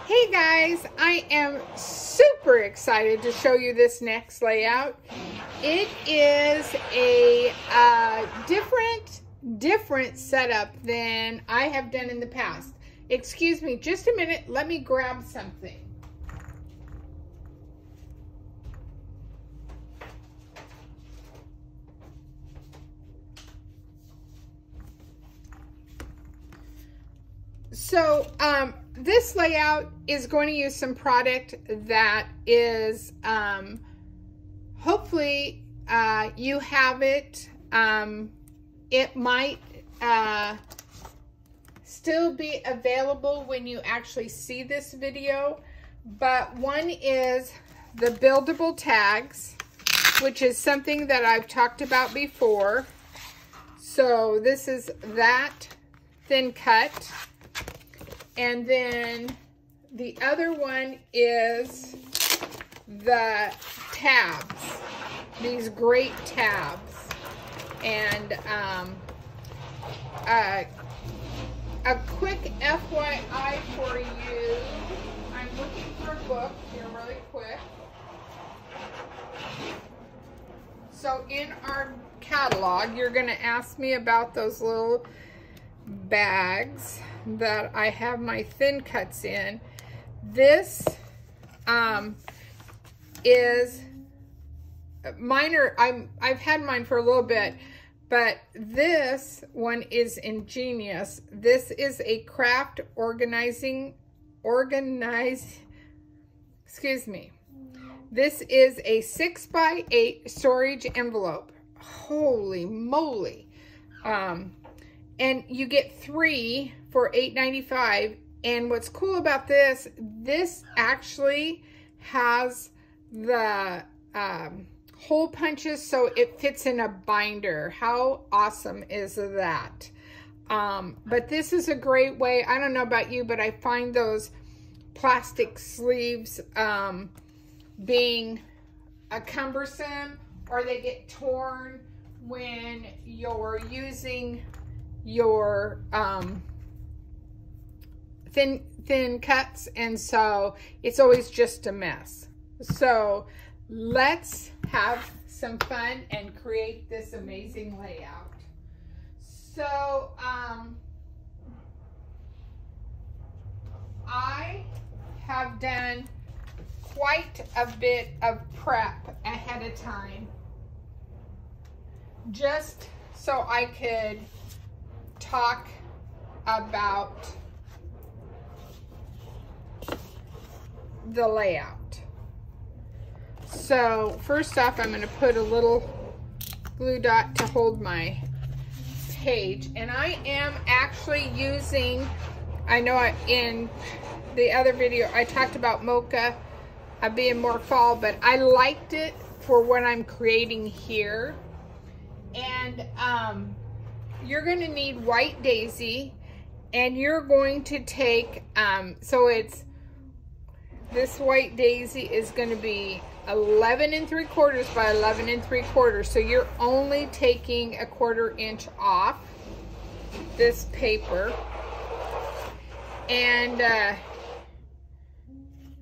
Hey guys, I am super excited to show you this next layout. It is a different setup than I have done in the past. Excuse me, just a minute, let me grab something. So, this layout is going to use some product that is, hopefully, you have it. It might still be available when you actually see this video, but one is the buildable tags, which is something that I've talked about before. So this is that thin cut. And then the other one is the tabs, these great tabs. And a quick FYI for you, I'm looking for a book here really quick. So in our catalog, you're going to ask me about those little bags that I have my thin cuts in. This is minor. I've had mine for a little bit, but this one is ingenious. This is a craft excuse me. This is a 6x8 storage envelope. Holy moly. And you get 3 for $8.95. And what's cool about this actually has the hole punches so it fits in a binder. How awesome is that? But this is a great way. I don't know about you, but I find those plastic sleeves being cumbersome, or they get torn when you're using your thin cuts, and so it's always just a mess. So let's have some fun and create this amazing layout. So I have done quite a bit of prep ahead of time, just so I could talk about the layout. So first off, I'm going to put a little glue dot to hold my page, and I am actually using, I know in the other video I talked about mocha being more fall, but I liked it for what I'm creating here. And you're going to need white daisy, and you're going to take, so it's, this white daisy is going to be 11 3/4 by 11 3/4. So you're only taking a 1/4 inch off this paper. And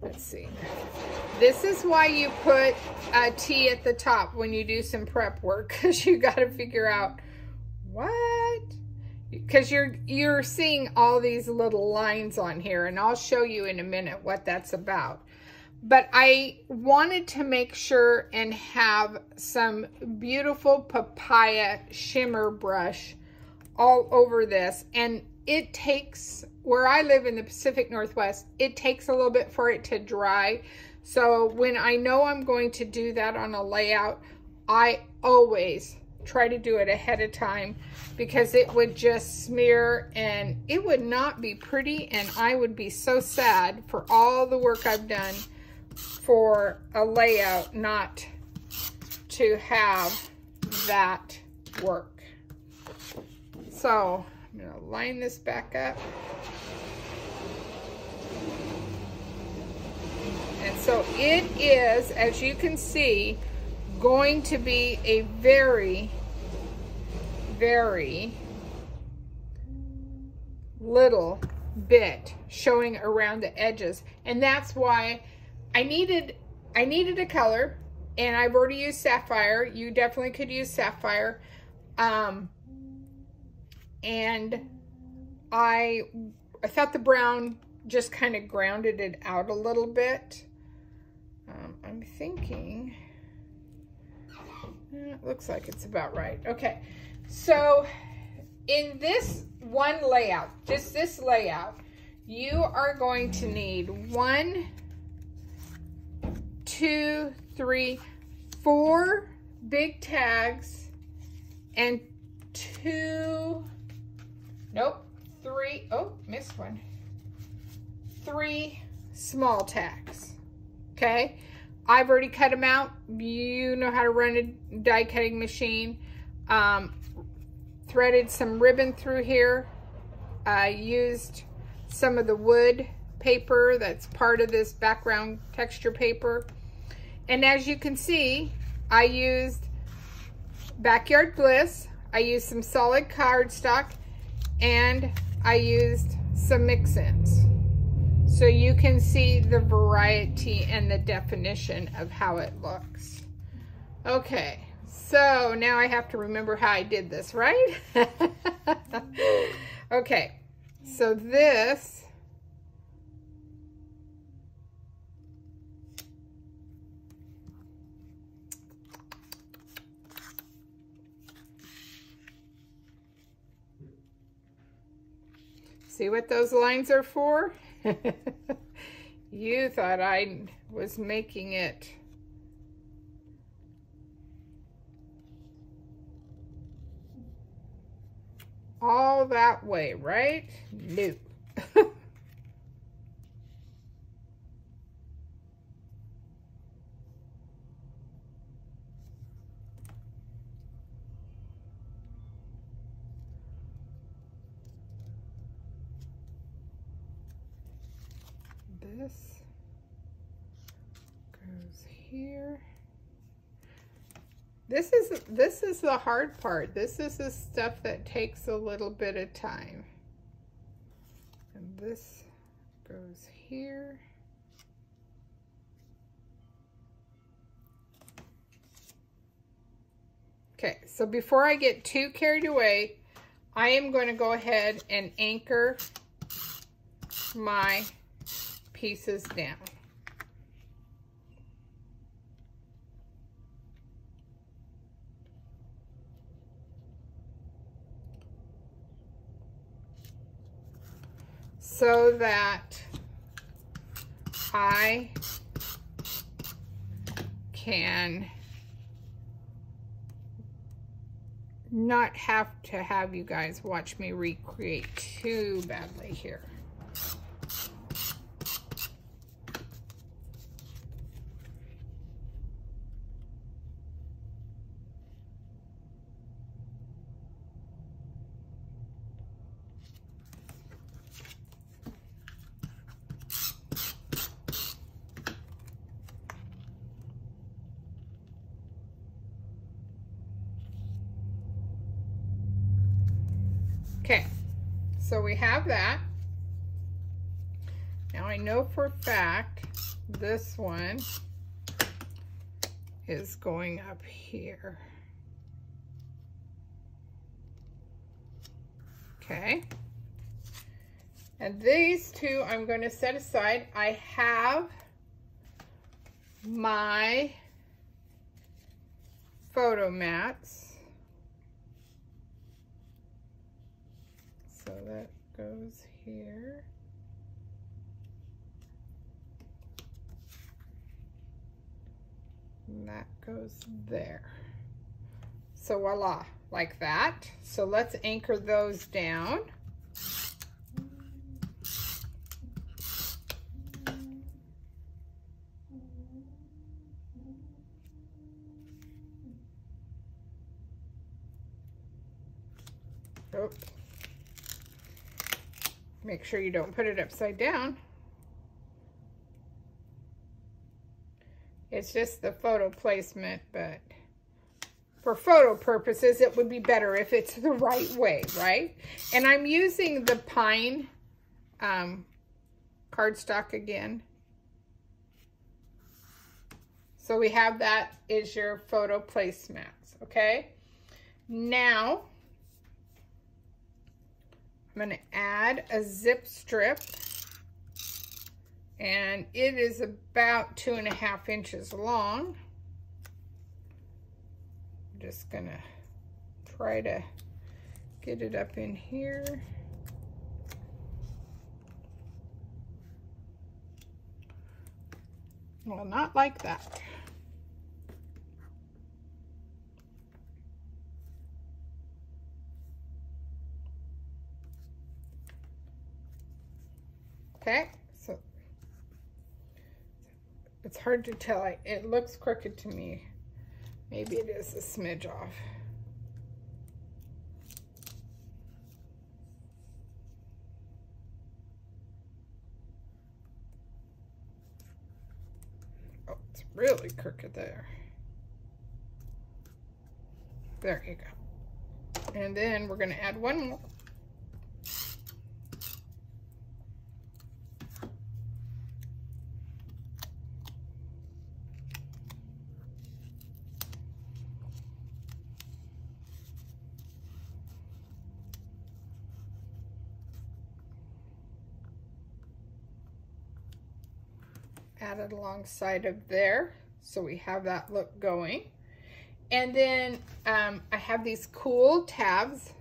let's see. This is why you put a T at the top when you do some prep work, because you got to figure out what, because you're seeing all these little lines on here, and I'll show you in a minute what that's about. But I wanted to make sure and have some beautiful papaya shimmer brush all over this. And it takes, where I live in the Pacific Northwest, it takes a little bit for it to dry. So when I know I'm going to do that on a layout, I always try to do it ahead of time, because it would just smear and it would not be pretty, and I would be so sad for all the work I've done for a layout not to have that work. So I'm going to line this back up. And so it is, as you can see, going to be a very, very little bit showing around the edges. And that's why I needed a color, and I've already used sapphire. You definitely could use sapphire. And I thought the brown just kind of grounded it out a little bit. I'm thinking, it looks like it's about right. Okay, so in this one layout, just this layout, you are going to need 1, 2, 3, 4 big tags and 2, nope, 3, oh, missed one, 3 small tags, okay? I've already cut them out. You know how to run a die cutting machine. Threaded some ribbon through here. I used some of the wood paper that's part of this background texture paper. And as you can see, I used Backyard Bliss. I used some solid cardstock, and I used some mix-ins. So you can see the variety and the definition of how it looks. Okay, so now I have to remember how I did this, right? Okay, so this see what those lines are for? You thought I was making it all that way, right? No. This goes here. This is the hard part. This is the stuff that takes a little bit of time. And this goes here. Okay, so before I get too carried away, I am going to go ahead and anchor my pieces down. So that I can not have to have you guys watch me recreate too badly here. Okay, so we have that. Now I know for a fact this one is going up here. Okay, and these two I'm going to set aside. I have my photo mats. So that goes here. And that goes there. So voila, like that. So let's anchor those down. Oops. Make sure you don't put it upside down. It's just the photo placement, but for photo purposes, it would be better if it's the right way, right? And I'm using the pine cardstock again. So we have that is your photo placemats, okay? Now, I'm going to add a zip strip, and it is about 2.5 inches long. I'm just going to try to get it up in here. Well, not like that. Okay, so it's hard to tell. It looks crooked to me. Maybe it is a smidge off. Oh, it's really crooked there. There you go. And then we're going to add one more. Added alongside of there, so we have that look going. And then I have these cool tabs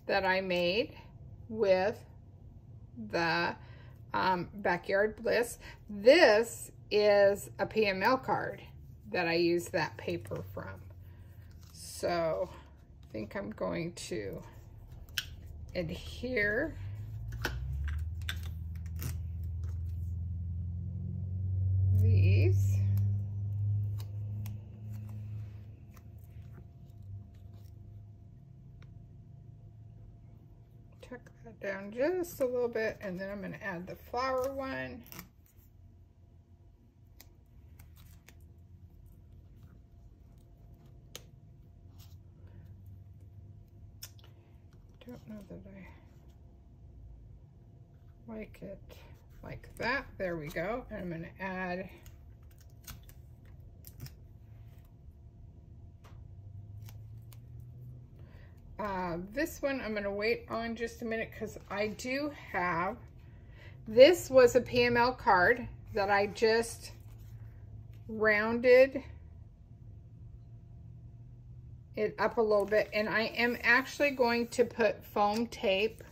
that I made with the Backyard Bliss. This is a PML card that I use that paper from. So I think I'm going to adhere these. Tuck that down just a little bit, and then I'm going to add the flower one. Don't know that I like it like that. There we go. And I'm going to add this one. I'm going to wait on just a minute because I do have, this was a PML card that I just rounded it up a little bit, and I am actually going to put foam tape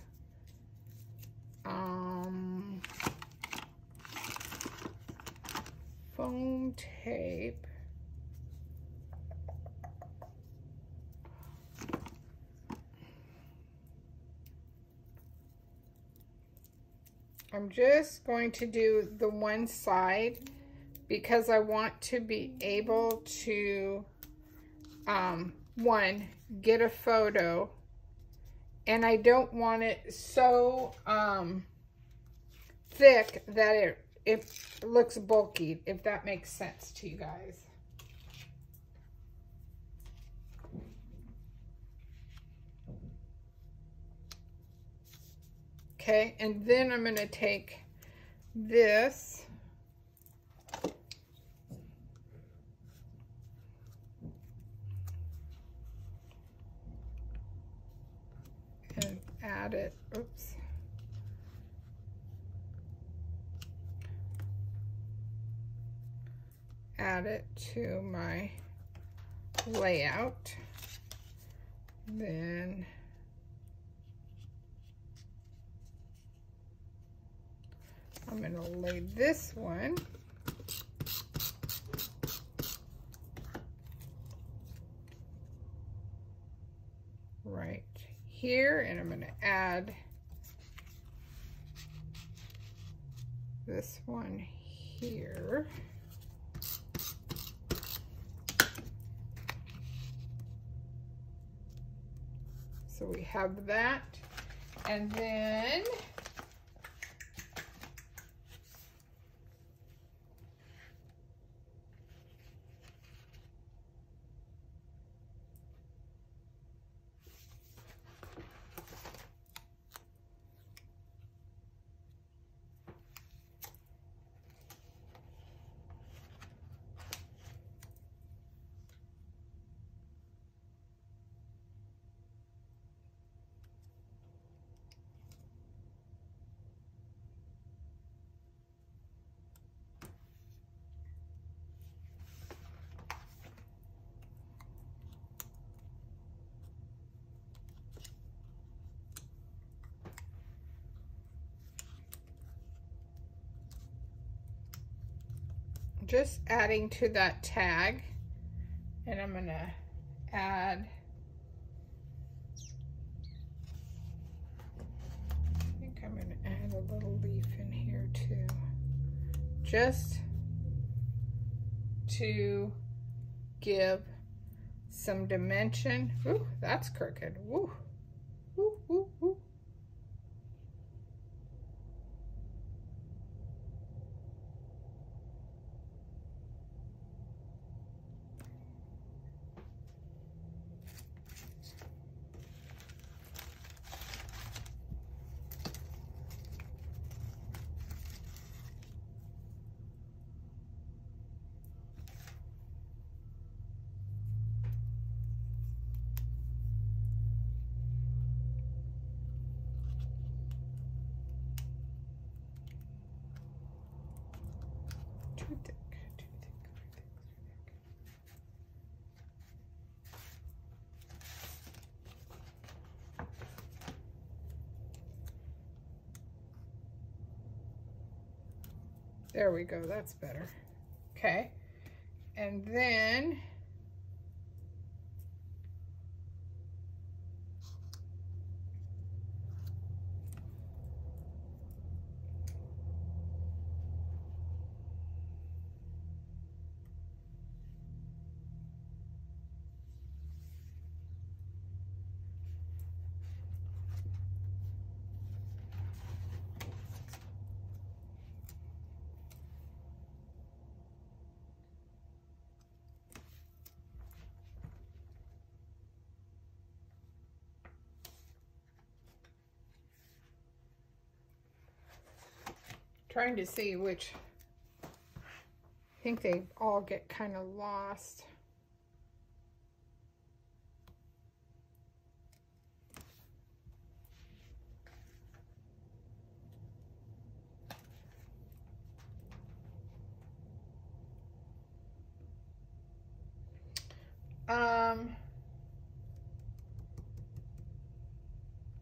I'm just going to do the one side because I want to be able to one, get a photo, and I don't want it so thick that it looks bulky, if that makes sense to you guys. Okay, and then I'm going to take this and add it, oops, add it to my layout. Then I'm going to lay this one right here, and I'm going to add this one here. So we have that, and then just adding to that tag, and I'm gonna add, I think I'm gonna add a little leaf in here too, just to give some dimension. Ooh, that's crooked. Woo. Woo, woo, woo. Too thick, too thick. There we go, that's better. Okay, and then trying to see which, I think they all get kind of lost.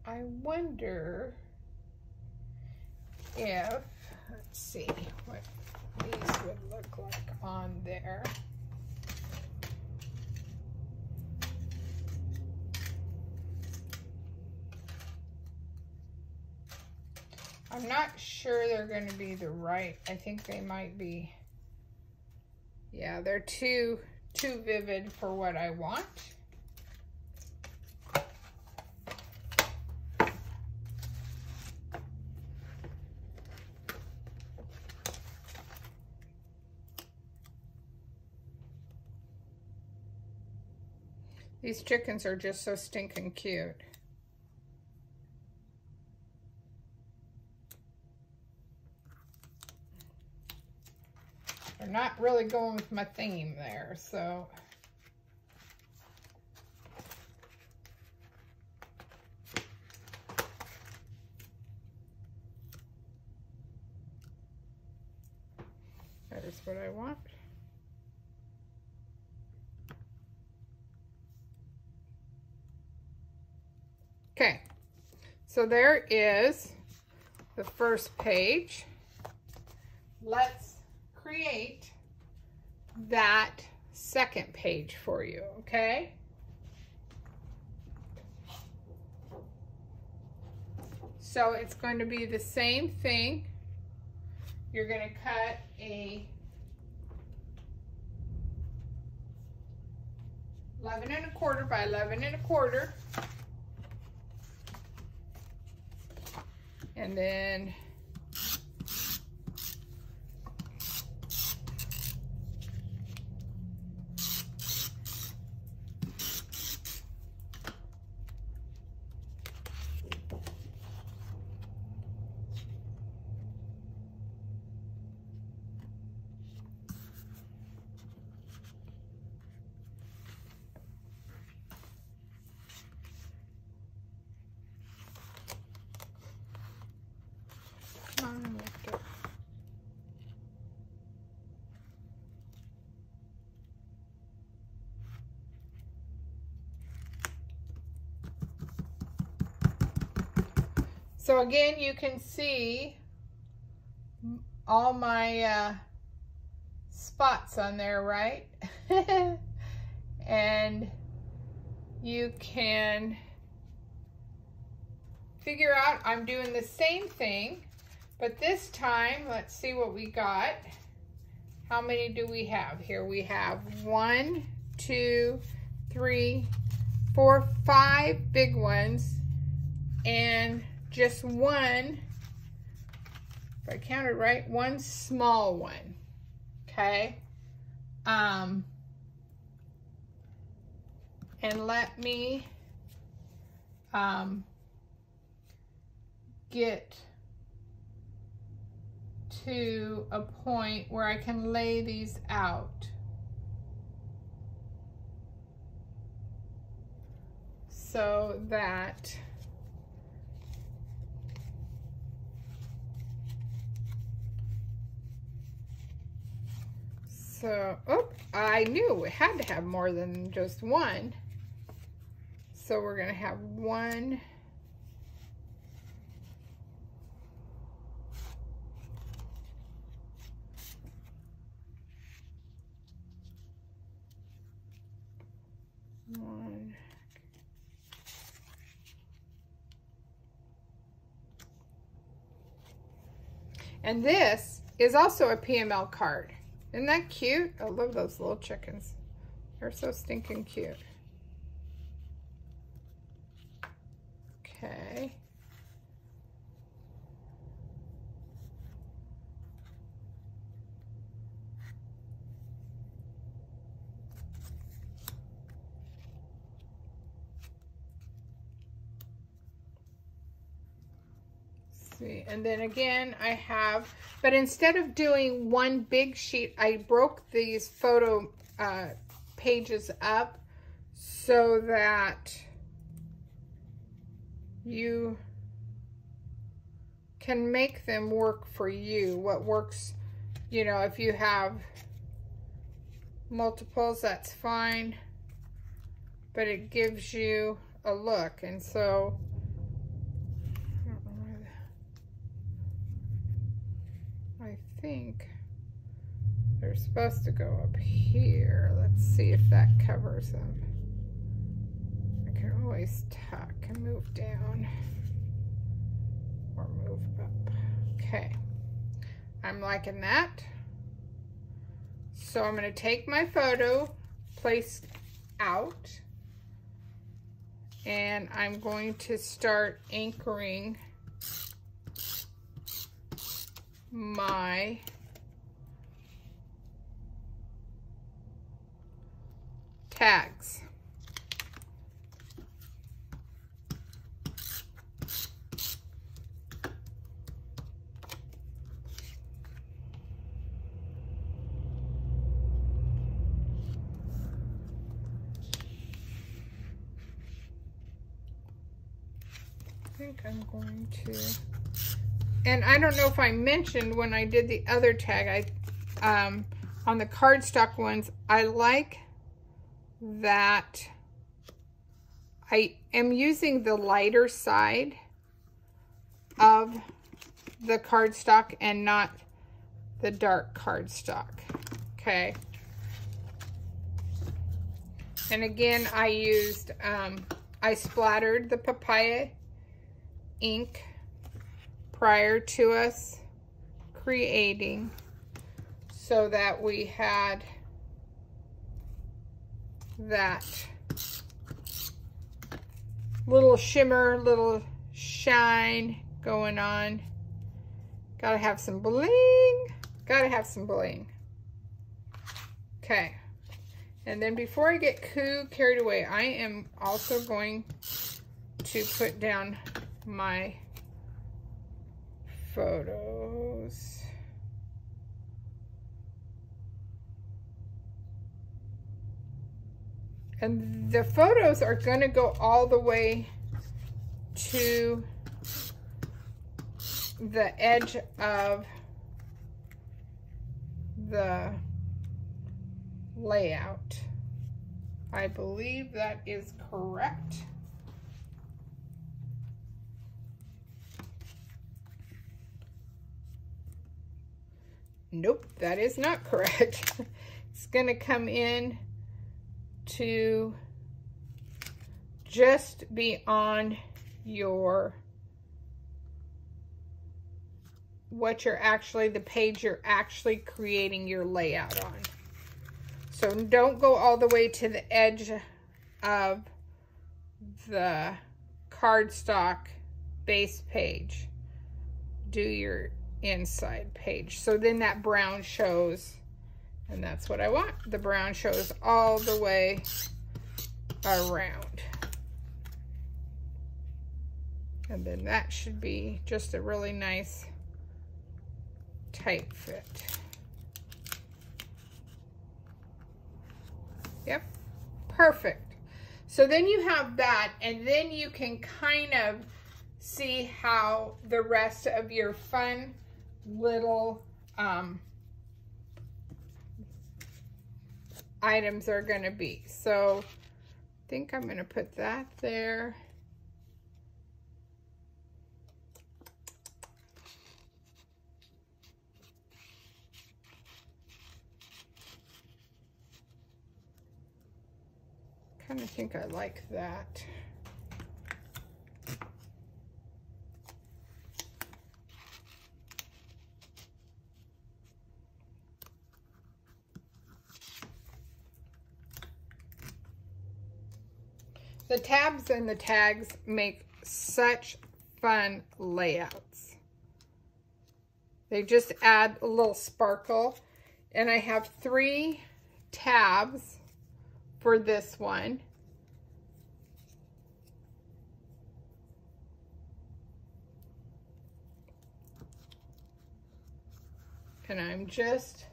I wonder if, let's see what these would look like on there. I'm not sure they're going to be the right, I think they might be, yeah, they're too vivid for what I want. These chickens are just so stinking cute. They're not really going with my theme there, so. That is what I want. Okay, so there is the first page. Let's create that second page for you, okay? So it's going to be the same thing. You're going to cut a 11 1/4 by 11 1/4. And then so again, you can see all my spots on there, right? And you can figure out I'm doing the same thing, but this time, let's see what we got. How many do we have? Here we have 1, 2, 3, 4, 5 big ones, and just one, if I counted right, one small one, okay? And let me get to a point where I can lay these out. So that I knew it had to have more than just one. So we're going to have one. One. And this is also a PML card. Isn't that cute? I love those little chickens. They're so stinking cute. Okay. See, and then again I have, but instead of doing one big sheet, I broke these photo pages up so that you can make them work for you. What works, you know, if you have multiples, that's fine, but it gives you a look. And so I think they're supposed to go up here. Let's see if that covers them. I can always tuck and move down or move up. Okay, I'm liking that. So I'm going to take my photo, place out, and I'm going to start anchoring my tags. I think I'm going to, and I don't know if I mentioned when I did the other tag, on the cardstock ones, I like that I am using the lighter side of the cardstock and not the dark cardstock, okay? And again, I used, I splattered the papaya ink prior to us creating so that we had that little shimmer, little shine going on. Gotta have some bling. Gotta have some bling. Okay. And then before I get carried away, I am also going to put down my photos. And the photos are going to go all the way to the edge of the layout. I believe that is correct. Nope, that is not correct. It's going to come in to just be on your, the page you're actually creating your layout on. So don't go all the way to the edge of the cardstock base page. Do your inside page. So then that brown shows, and that's what I want. The brown shows all the way around. And then that should be just a really nice tight fit. Yep, perfect. So then you have that, and then you can kind of see how the rest of your fun little items are going to be. So I think I'm going to put that there. Kind of think I like that. The tabs and the tags make such fun layouts. They just add a little sparkle. And I have 3 tabs for this one. And I'm just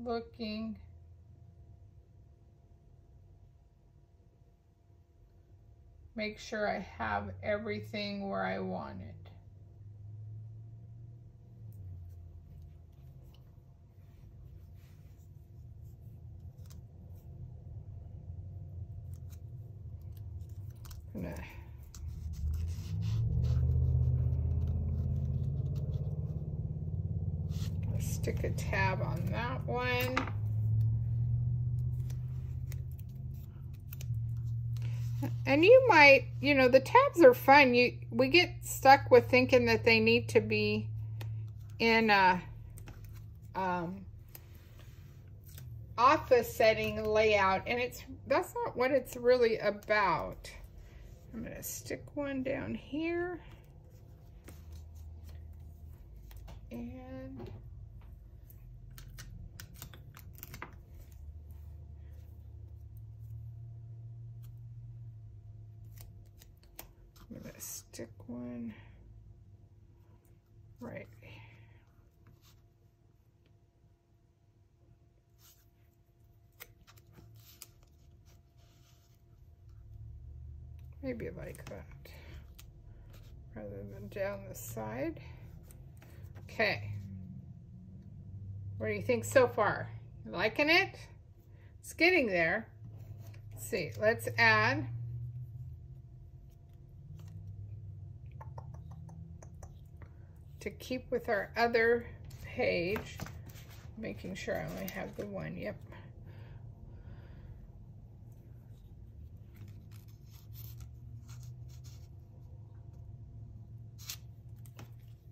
looking make sure I have everything where I want it. I'm gonna stick a tab on that one. And you might, you know, the tabs are fun. We get stuck with thinking that they need to be in a office setting layout, and that's not what it's really about. I'm going to stick one down here. And I'm going to stick one right. Maybe like that, rather than down the side. Okay. What do you think so far? You liking it? It's getting there. Let's see, let's add to keep with our other page, making sure I only have the one. Yep.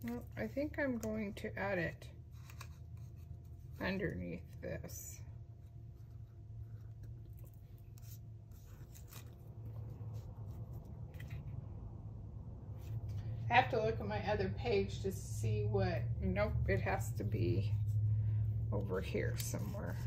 Well, I think I'm going to add it underneath this. I have to look at my other page to see what, nope, it has to be over here somewhere.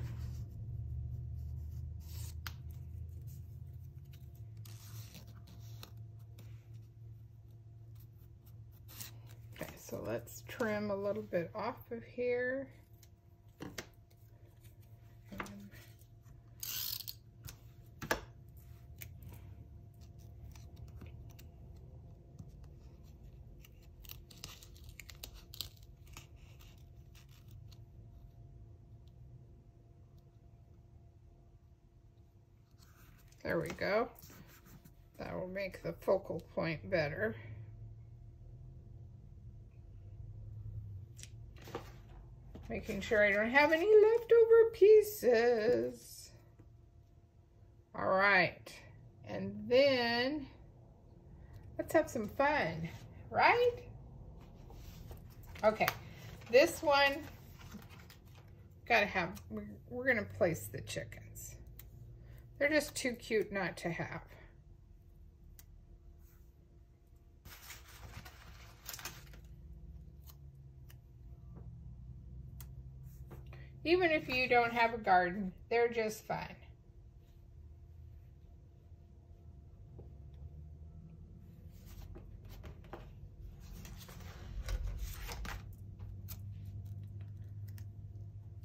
Okay, so let's trim a little bit off of here. There we go. That will make the focal point better. Making sure I don't have any leftover pieces. All right. And then let's have some fun, right? Okay. This one, we're gonna place the chickens. They're just too cute not to have. Even if you don't have a garden, they're just fun.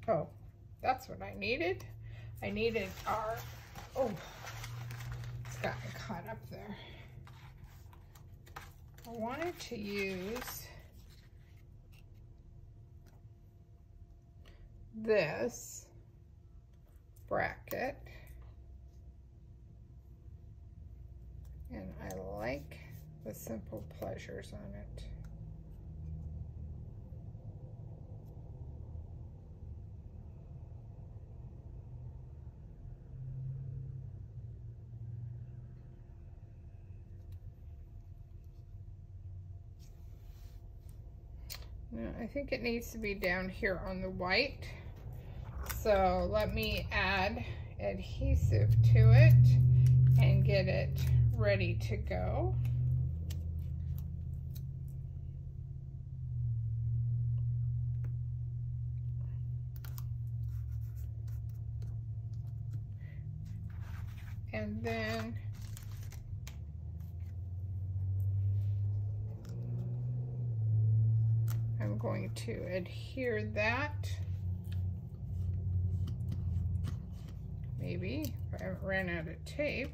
Oh, that's what I needed. I needed our, oh, it's gotten caught up there. I wanted to use this bracket, and I like the Simple Pleasures on it. Now, I think it needs to be down here on the white. So let me add adhesive to it and get it ready to go. And then I'm going to adhere that. Maybe, if I haven't ran out of tape.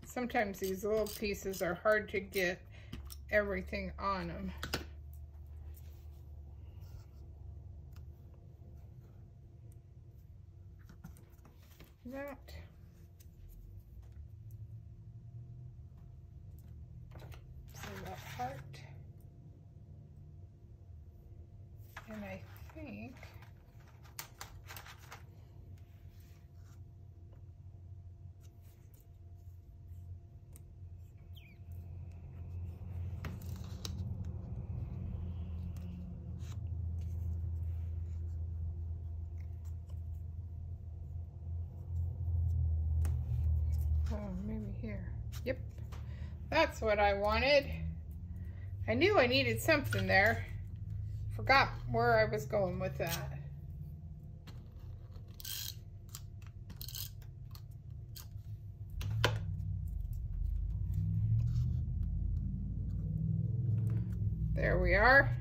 Sometimes these little pieces are hard to get everything on them. That. So that heart. And I think maybe here. Yep, that's what I wanted. I knew I needed something there. Forgot where I was going with that. There we are.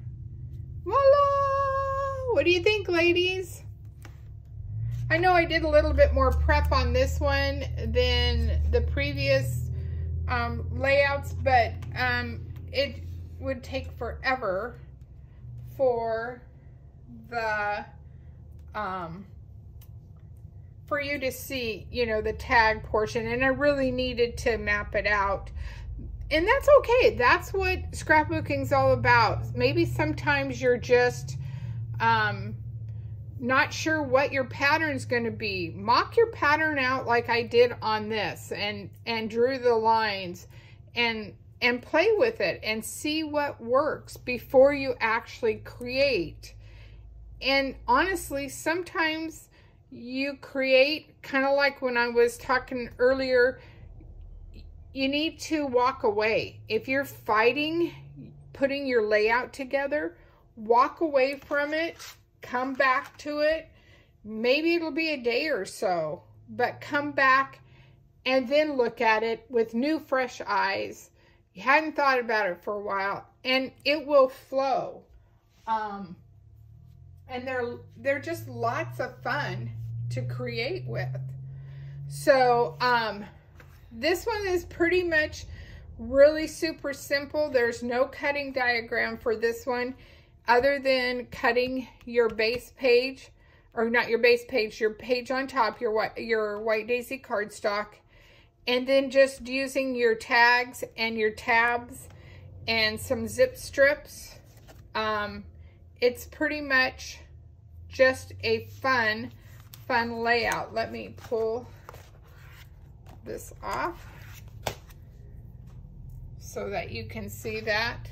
Voila! What do you think, ladies? I know I did a little bit more prep on this one than the previous layouts, but it would take forever for the for you to see, you know, the tag portion, and I really needed to map it out. And that's okay. That's what scrapbooking's all about. Maybe sometimes you're just not sure what your pattern's going to be. Mock your pattern out like I did on this, and drew the lines, and play with it and see what works before you actually create. And honestly, sometimes you create, kind of like when I was talking earlier, you need to walk away. If you're fighting putting your layout together, walk away from it, come back to it. Maybe it'll be a day or so, but come back and then look at it with new, fresh eyes. You hadn't thought about it for a while, and it will flow. And they're just lots of fun to create with. So this one is pretty much really super simple. There's no cutting diagram for this one, other than cutting your base page, or not your base page, your page on top, your White Daisy cardstock, and then just using your tags and your tabs and some zip strips. it's pretty much just a fun layout. Let me pull this off so that you can see that.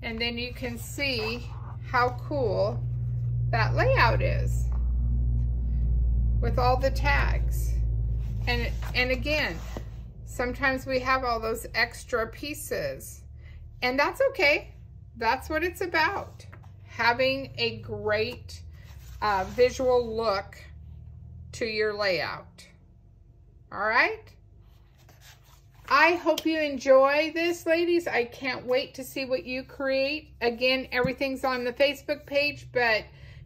And then you can see how cool that layout is with all the tags. And again, sometimes we have all those extra pieces, and that's okay. That's what it's about. Having a great visual look to your layout. All right? I hope you enjoy this, ladies. I can't wait to see what you create. Again, everything's on the Facebook page, but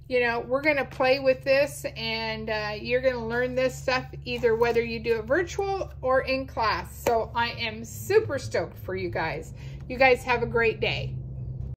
you know, we're going to play with this, and you're going to learn this stuff either whether you do it virtual or in class. So I am super stoked for you guys. You guys have a great day.